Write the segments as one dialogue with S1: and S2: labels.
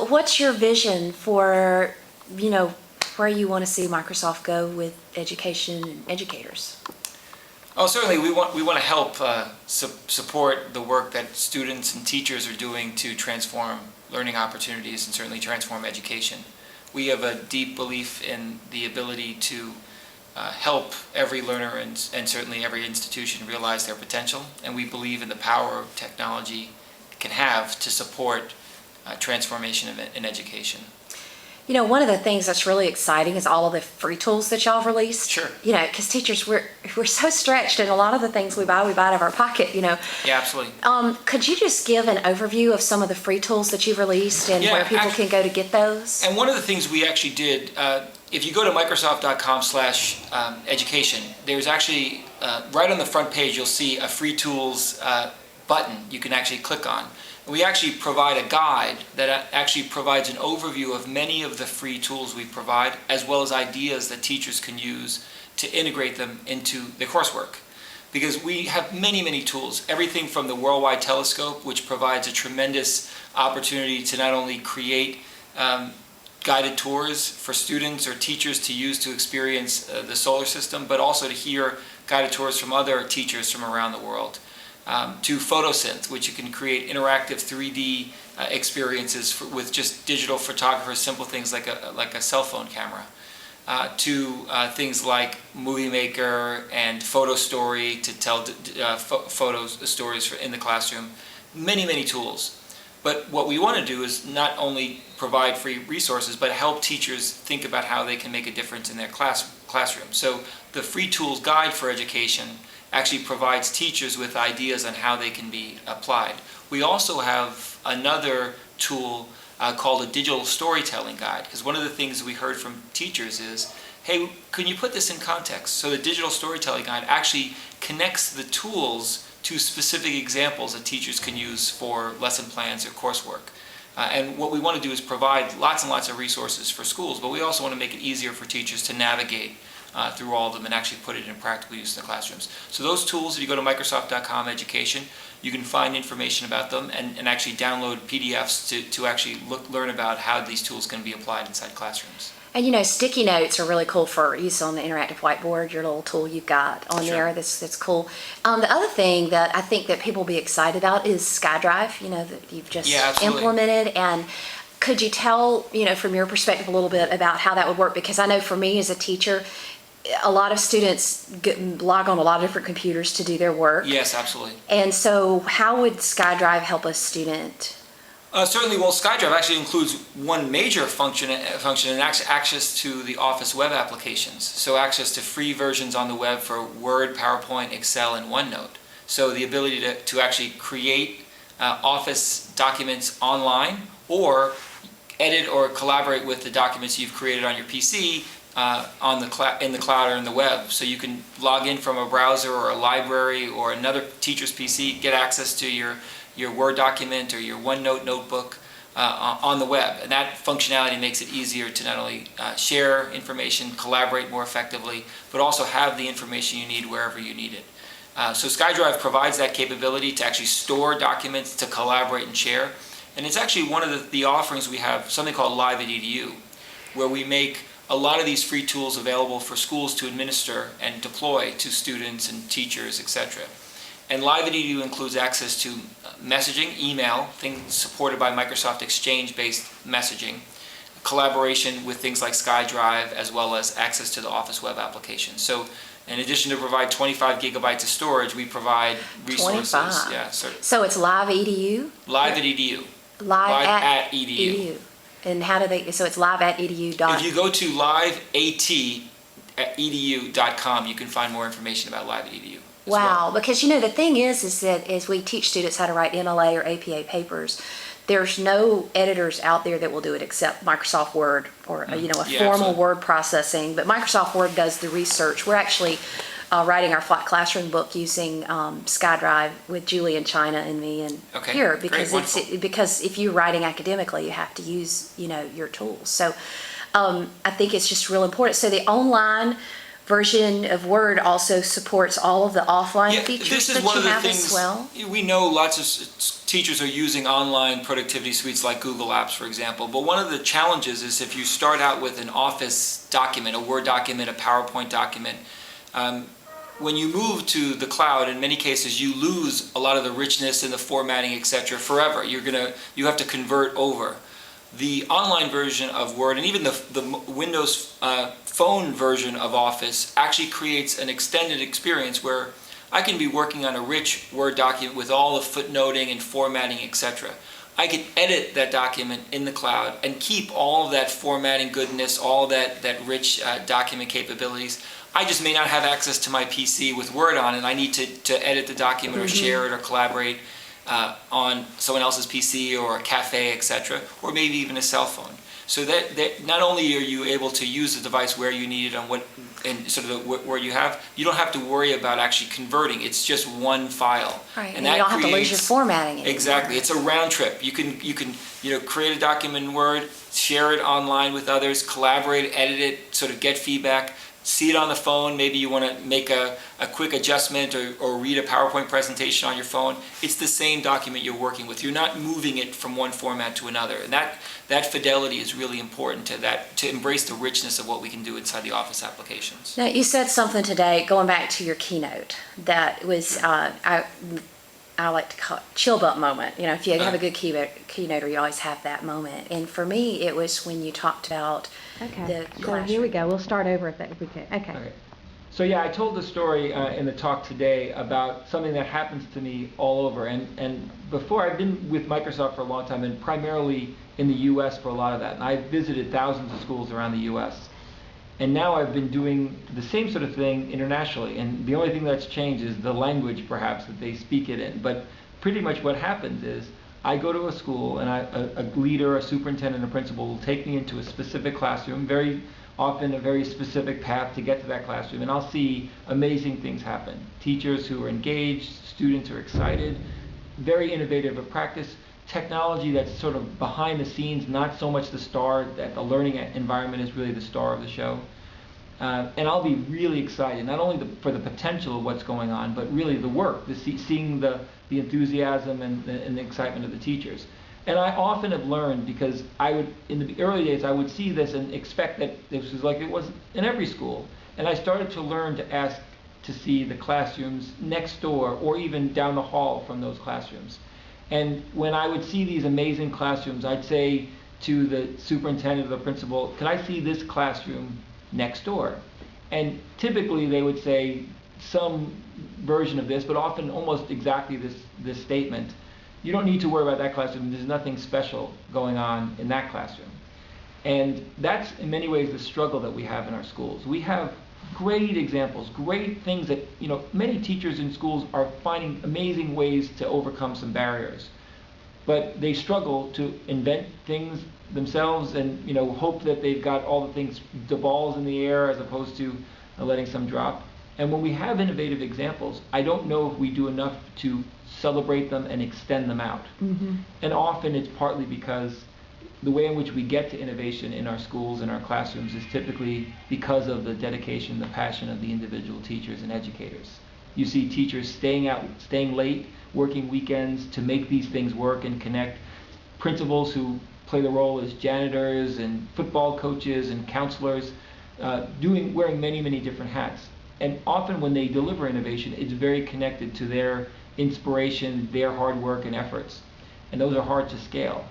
S1: So what's your vision for, where you want to see Microsoft go with education and educators?
S2: Oh, certainly we want to help support the work that students and teachers are doing to transform learning opportunities and certainly transform education. We have a deep belief in the ability to help every learner and certainly every institution realize their potential, and we believe in the power technology can have to support transformation in education.
S1: One of the things that's really exciting is all of the free tools that y'all have released.
S2: Sure.
S1: Because teachers, we're so stretched, and a lot of the things we buy out of our pocket,
S2: Yeah, absolutely.
S1: Could you just give an overview of some of the free tools that you've released and where people can go to get those?
S2: And one of the things we actually did, if you go to Microsoft.com/education, there's actually, right on the front page, you'll see a free tools button you can actually click on. We actually provide a guide that actually provides an overview of many of the free tools we provide, as well as ideas that teachers can use to integrate them into the coursework. Because we have many, many tools, everything from the Worldwide Telescope, which provides a tremendous opportunity to not only create guided tours for students or teachers to use to experience the solar system, but also to hear guided tours from other teachers from around the world. To Photosynth, which you can create interactive 3D experiences with just digital photographers, simple things like a cell phone camera. To things like Movie Maker and Photo Story to tell stories in the classroom. Many, many tools. But what we want to do is not only provide free resources, but help teachers think about how they can make a difference in their classroom. So the Free Tools Guide for Education actually provides teachers with ideas on how they can be applied. We also have another tool called a digital storytelling guide, because one of the things we heard from teachers is, hey, can you put this in context? So the digital storytelling guide actually connects the tools to specific examples that teachers can use for lesson plans or coursework. And what we want to do is provide lots and lots of resources for schools, but we also want to make it easier for teachers to navigate through all of them and actually put it in practical use in the classrooms. So those tools, if you go to Microsoft.com/education, you can find information about them and actually download PDFs to actually learn about how these tools can be applied inside classrooms.
S1: And sticky notes are really cool for use on the interactive whiteboard, your little tool you've got on there. That's cool. The other thing that I think that people will be excited about is Skydrive, that you've just implemented. And could you tell, from your perspective a little bit about how that would work? Because I know for me as a teacher, a lot of students log on a lot of different computers to do their work.
S2: Yes, absolutely.
S1: And so how would Skydrive help a student?
S2: Certainly, well, Skydrive actually includes one major function and access to the Office web applications. So access to free versions on the web for Word, PowerPoint, Excel, and OneNote. So the ability to actually create Office documents online or edit or collaborate with the documents you've created on your PC in the cloud or in the web. So you can log in from a browser or a library or another teacher's PC, get access to your Word document or your OneNote notebook on the web. And that functionality makes it easier to not only share information, collaborate more effectively, but also have the information you need wherever you need it. So Skydrive provides that capability to actually store documents, to collaborate and share. And it's actually one of the offerings we have, something called Live at EDU, where we make a lot of these free tools available for schools to administer and deploy to students and teachers, etc. And Live at EDU includes access to messaging, email, things supported by Microsoft Exchange-based messaging, collaboration with things like Skydrive, as well as access to the Office web application. So in addition to provide 25 gigabytes of storage, we provide resources.
S1: 25.
S2: Yeah,
S1: so it's Live EDU?
S2: Live at EDU.
S1: Live at
S2: EDU.
S1: And how do they, so it's live at edu.
S2: If you go to liveat@edu.com, you can find more information about Live at EDU.
S1: Wow, because the thing is that as we teach students how to write MLA or APA papers, there's no editors out there that will do it except Microsoft Word or formal word processing. But Microsoft Word does the research. We're actually writing our flat classroom book using Skydrive with Julie in China and me and here because if you're writing academically, you have to use your tools. So I think it's just real important. So the online version of Word also supports all of the offline features
S2: this is
S1: that
S2: one
S1: you
S2: of the
S1: have
S2: things,
S1: as well?
S2: we know lots of teachers are using online productivity suites like Google Apps, for example, but one of the challenges is if you start out with an Office document, a Word document, a PowerPoint document, when you move to the cloud, in many cases, you lose a lot of the richness and the formatting, etc. forever. You have to convert over. The online version of Word and even the Windows phone version of Office actually creates an extended experience where I can be working on a rich Word document with all the footnoting and formatting, etc. I can edit that document in the cloud and keep all of that formatting goodness, all that rich document capabilities. I just may not have access to my PC with Word on, and I need to edit the document or share it or collaborate on someone else's PC or a cafe, etc., or maybe even a cell phone. So that not only are you able to use the device where you need it on what and sort of where you don't have to worry about actually converting. It's just one file,
S1: right, and you don't have to lose your formatting anymore.
S2: Exactly, it's a round trip. You can create a document in Word, share it online with others, collaborate, edit it, sort of get feedback. See it on the phone, maybe you want to make a quick adjustment or read a PowerPoint presentation on your phone. It's the same document you're working with. You're not moving it from one format to another. And that fidelity is really important to embrace the richness of what we can do inside the Office applications.
S1: Now, you said something today, going back to your keynote, that was, I like to call it chill bump moment. If you have a good keynoter, you always have that moment. And for me, it was when you talked about the classroom.
S3: So here we go. We'll start over if we can. Okay.
S4: So yeah, I told the story in the talk today about something that happens to me all over. And before, I've been with Microsoft for a long time, and primarily in the U.S. for a lot of that. And I've visited thousands of schools around the U.S. And now I've been doing the same sort of thing internationally. And the only thing that's changed is the language, perhaps, that they speak it in. But pretty much what happens is I go to a school, and a leader, a superintendent, a principal will take me into a specific classroom, very often a very specific path to get to that classroom, and I'll see amazing things happen. Teachers who are engaged, students who are excited, very innovative of practice, technology that's sort of behind the scenes, not so much the star, that the learning environment is really the star of the show. And I'll be really excited, not only for the potential of what's going on, but really the work, seeing the enthusiasm and the excitement of the teachers. And I often have learned, because in the early days, I would see this and expect that this was like it was in every school. And I started to learn to ask to see the classrooms next door or even down the hall from those classrooms. And when I would see these amazing classrooms, I'd say to the superintendent or the principal, "Can I see this classroom next door?" And typically they would say some version of this, but often almost exactly this statement: "You don't need to worry about that classroom. There's nothing special going on in that classroom." And that's in many ways the struggle that we have in our schools. We have great examples, great things that, many teachers in schools are finding amazing ways to overcome some barriers. But they struggle to invent things themselves and, hope that they've got all the things, the balls in the air, as opposed to letting some drop. And when we have innovative examples, I don't know if we do enough to celebrate them and extend them out. Mm-hmm. And often it's partly because the way in which we get to innovation in our schools and our classrooms is typically because of the dedication, the passion of the individual teachers and educators. You see teachers staying late, working weekends to make these things work and connect. Principals who play the role as janitors and football coaches and counselors, wearing many, many different hats. And often when they deliver innovation, it's very connected to their inspiration, their hard work and efforts. And those are hard to scale.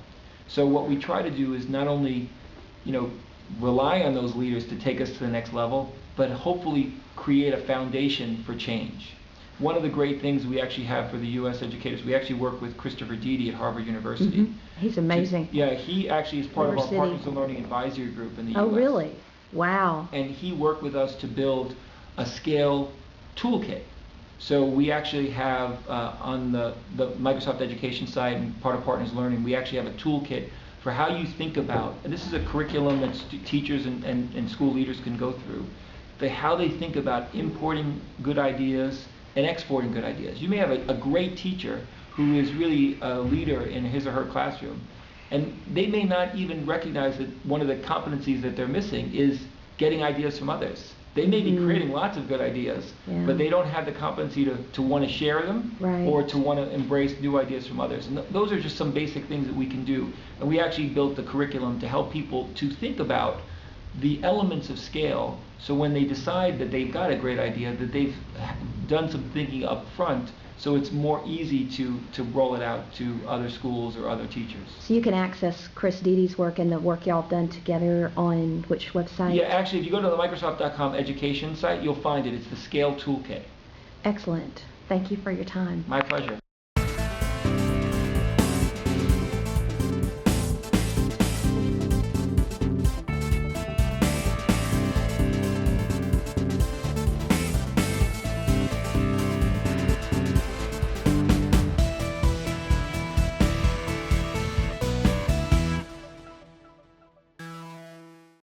S4: So what we try to do is not only, rely on those leaders to take us to the next level, but hopefully create a foundation for change. One of the great things we actually have for the U.S. educators, we actually work with Christopher Deedy at Harvard University.
S3: Mm-hmm. He's amazing.
S4: He actually is part of our Partners in Learning Advisory Group in the U.S.
S3: Oh, really? Wow.
S4: And he worked with us to build a scale toolkit. So we actually have on the Microsoft Education side and part of Partners Learning, we actually have a toolkit for how you think about, and this is a curriculum that teachers and school leaders can go through, how they think about importing good ideas and exporting good ideas. You may have a great teacher who is really a leader in his or her classroom, and they may not even recognize that one of the competencies that they're missing is getting ideas from others. They may be creating lots of good ideas,
S3: Yeah.
S4: but they don't have the competency to want to share them
S3: Right.
S4: or to want to embrace new ideas from others. And those are just some basic things that we can do. And we actually built the curriculum to help people to think about the elements of scale, so when they decide that they've got a great idea, that they've done some thinking up front, so it's more easy to roll it out to other schools or other teachers.
S3: So you can access Chris Deede's work and the work y'all have done together on which website?
S4: Yeah, actually, if you go to the Microsoft.com education site, you'll find it. It's the Scale Toolkit.
S3: Excellent. Thank you for your time.
S4: My pleasure.